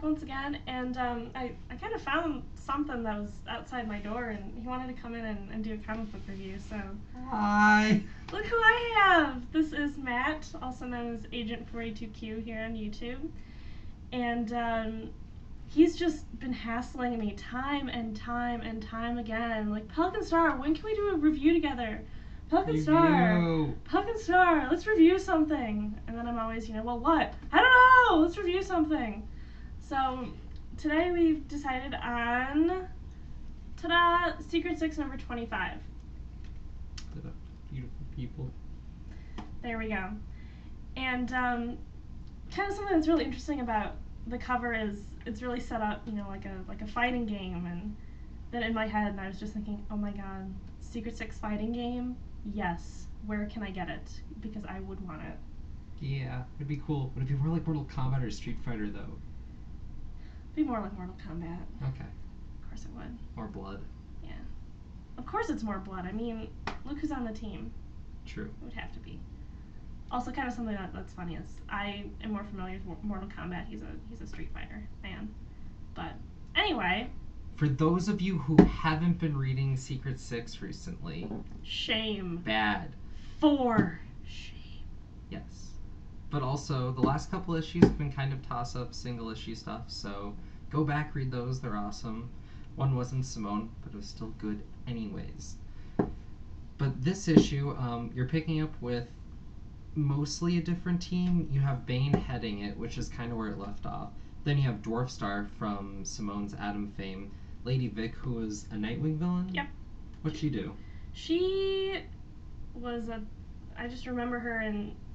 once again, and I kind of found something that was outside my door, and he wanted to come in and do a comic book review, so... Hi! Look who I have! This is Matt, also known as Agent 42Q here on YouTube, and he's just been hassling me time and time and time again, like, PelicanStar, when can we do a review together? PelicanStar, let's review something. And then I'm always, well, what? I don't know, let's review something. So today we've decided on, ta-da, Secret Six number 25. Beautiful people. There we go. And kind of something that's really interesting about the cover is it's really set up, like a fighting game. And then in my head, I was just thinking, oh my god, Secret Six fighting game? Yes. Where can I get it? Because I would want it. Yeah, it'd be cool. Would it be more like Mortal Kombat or Street Fighter, though? It'd be more like Mortal Kombat. Okay. Of course it would. More blood. Yeah. Of course it's more blood. I mean, look who's on the team. True. It would have to be. Also, kind of something that's funny is I am more familiar with Mortal Kombat. He's a Street Fighter fan. But anyway... For those of you who haven't been reading Secret Six recently... Shame. Bad. For shame. Yes. But also, the last couple issues have been kind of toss-up, single-issue stuff, so go back, read those, they're awesome. One wasn't Simone, but it was still good anyways. But this issue, you're picking up with mostly a different team. You have Bane heading it, which is kind of where it left off. Then you have Dwarfstar from Simone's Atom fame. Lady Vic, who was a Nightwing villain? Yep. What'd she do? She was I just remember her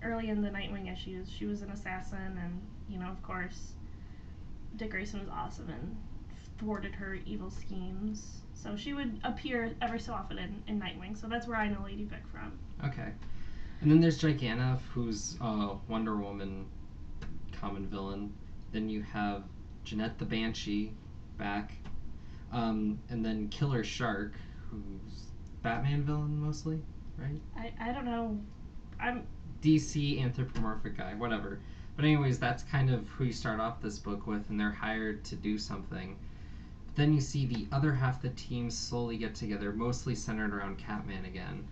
early in the Nightwing issues. She was an assassin, and, of course, Dick Grayson was awesome and thwarted her evil schemes. So she would appear every so often in Nightwing, so that's where I know Lady Vic from. Okay. And then there's Giganov, who's Wonder Woman common villain. Then you have Jeanette the Banshee back. And then Killer Shark, who's Batman villain mostly, right? I don't know. I'm DC anthropomorphic guy, whatever. But anyways, that's kind of who you start off this book with, and they're hired to do something. But then you see the other half of the team slowly get together, mostly centered around Catman again.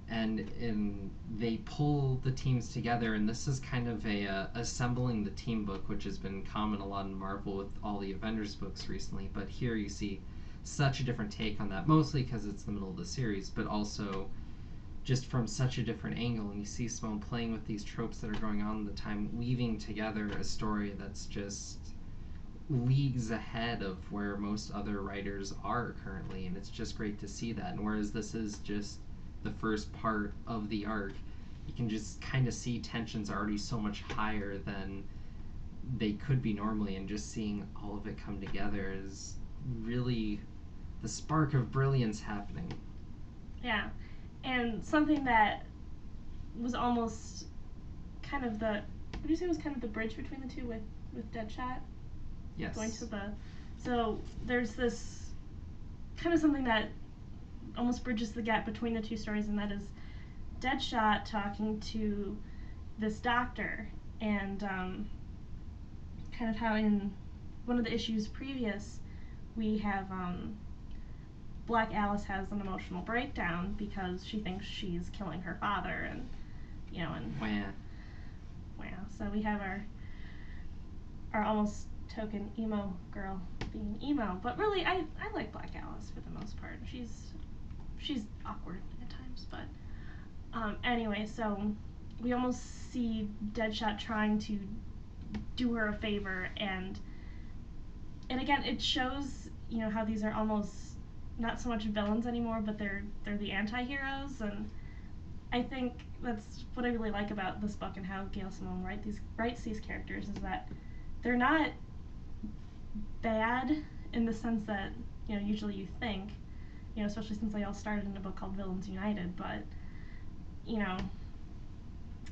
And they pull the teams together, and this is kind of a assembling the team book, which has been common a lot in Marvel with all the Avengers books recently. But here you see such a different take on that, mostly because it's the middle of the series, but also just from such a different angle. And you see Simone playing with these tropes that are going on at the time, weaving together a story that's just leagues ahead of where most other writers are currently, and it's just great to see that. And whereas this is just the first part of the arc, you can just kind of see tensions are already so much higher than they could be normally, and just seeing all of it come together is really the spark of brilliance happening. Yeah, and something that was almost kind of would you say was kind of the bridge between the two with Deadshot? Yes. Going to so there's this kind of something that almost bridges the gap between the two stories, and that is Deadshot talking to this doctor, and kind of how in one of the issues previous we have Black Alice has an emotional breakdown because she thinks she's killing her father, and so we have our almost token emo girl being emo, but really I like Black Alice for the most part. She's awkward at times, but anyway, so we almost see Deadshot trying to do her a favor, and again it shows how these are almost not so much villains anymore, but they're the anti-heroes. And I think that's what I really like about this book and how Gail Simone writes these characters, is that they're not bad in the sense that usually you think, especially since they all started in a book called Villains United. But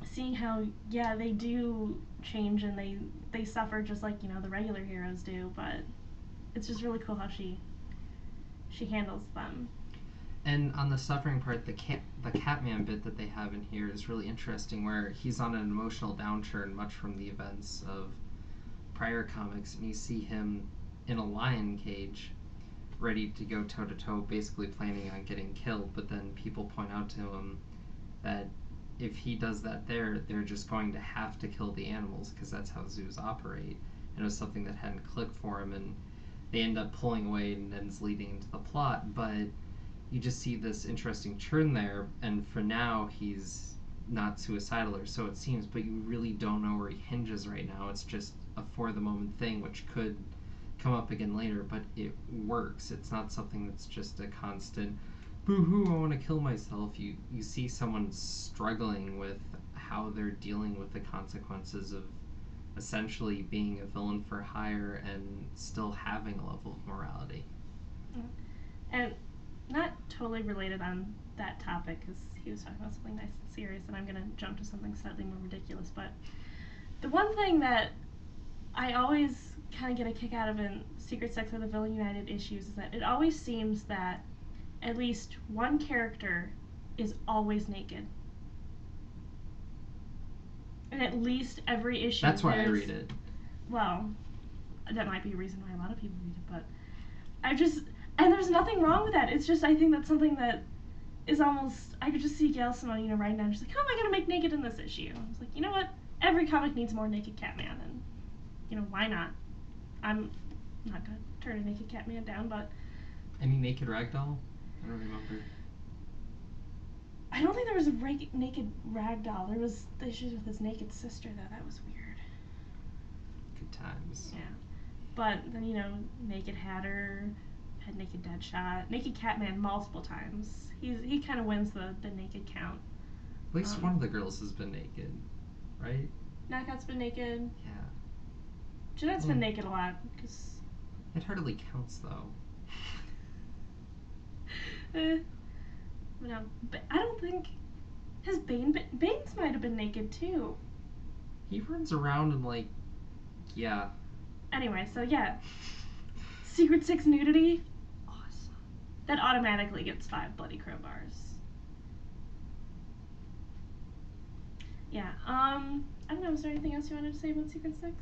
seeing how they do change, and they suffer just like the regular heroes do, but it's just really cool how she handles them. And on the suffering part, the Catman bit that they have in here is really interesting, where he's on an emotional downturn, much from the events of prior comics, and you see him in a lion cage, ready to go toe to toe, basically planning on getting killed. But then people point out to him that if he does that there, they're just going to have to kill the animals because that's how zoos operate. And it was something that hadn't clicked for him, and they end up pulling away, and ends leading into the plot. But you just see this interesting turn there, and for now he's not suicidal, or so it seems, but you really don't know where he hinges right now. It's just a for the moment thing, which could come up again later, but it works. It's not something that's just a constant boo-hoo, I want to kill myself. You see someone struggling with how they're dealing with the consequences of essentially being a villain for hire and still having a level of morality. And not totally related on that topic, because he was talking about something nice and serious, and I'm going to jump to something slightly more ridiculous, but the one thing that I always kind of get a kick out of in Secret Sex of the Villain United issues is that it always seems that at least one character is always naked. And at least every issue. That's why I read it. Well, that might be a reason why a lot of people read it, but and there's nothing wrong with that. It's just, I think that's something that is almost, I could just see Gail Simone, right now, just like, how am I going to make naked in this issue? I was like, you know what? Every comic needs more naked Catman, and, why not? I'm not going to turn a naked Catman down, but... Any naked ragdoll? I don't remember. I don't think there was a naked ragdoll. There was the issues with his naked sister, though. That was weird. Good times. Yeah. But then, Naked Hatter, had Naked Deadshot, Naked Catman multiple times. He kind of wins the naked count. At least one of the girls has been naked, right? Knockout's been naked. Yeah. Jeanette's been naked a lot, because... It hardly counts, though. No, but I don't think... Has Bane's might have been naked, too. He runs around and, yeah. Anyway, so yeah. Secret Six nudity, awesome. That automatically gets 5 bloody crowbars. Yeah, I don't know, is there anything else you wanted to say about Secret Six?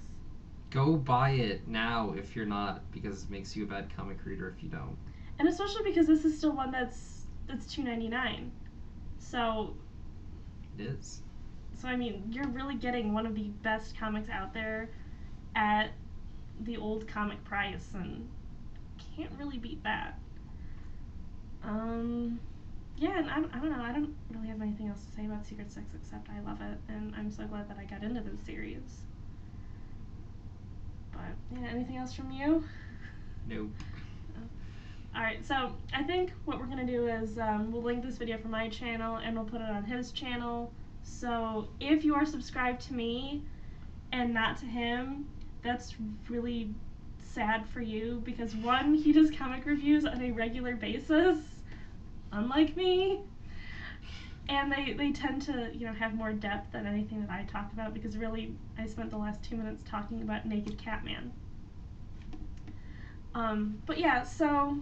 Go buy it now if you're not, because it makes you a bad comic reader if you don't. And especially because this is still one that's $2.99. So... It is. So, I mean, you're really getting one of the best comics out there at the old comic price, and can't really beat that. Yeah, and I don't know, I don't really have anything else to say about Secret Six except I love it, and I'm so glad that I got into this series. But, yeah, anything else from you? No. Alright, so I think what we're going to do is we'll link this video from my channel and we'll put it on his channel. So if you are subscribed to me and not to him, that's really sad for you, because one, he does comic reviews on a regular basis, unlike me, and they tend to have more depth than anything that I talk about, because really I spent the last 2 minutes talking about Naked Catman. But yeah, so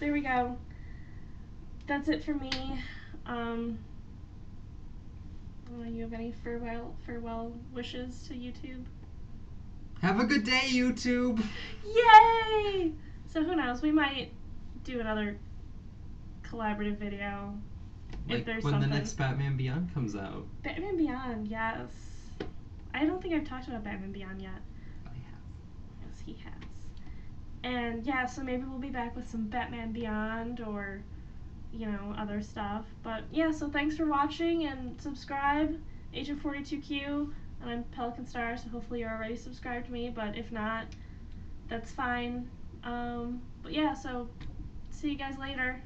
there we go. That's it for me. You have any farewell wishes to YouTube? Have a good day, YouTube! Yay! So who knows, we might do another collaborative video. If there's when something. the next Batman Beyond comes out. Batman Beyond, yes. I don't think I've talked about Batman Beyond yet. I have. Yes, he has. And yeah, so maybe we'll be back with some Batman Beyond or, other stuff. But yeah, so thanks for watching, and subscribe, Agent 42Q, and I'm PelicanStar, so hopefully you're already subscribed to me, but if not, that's fine. But yeah, so see you guys later.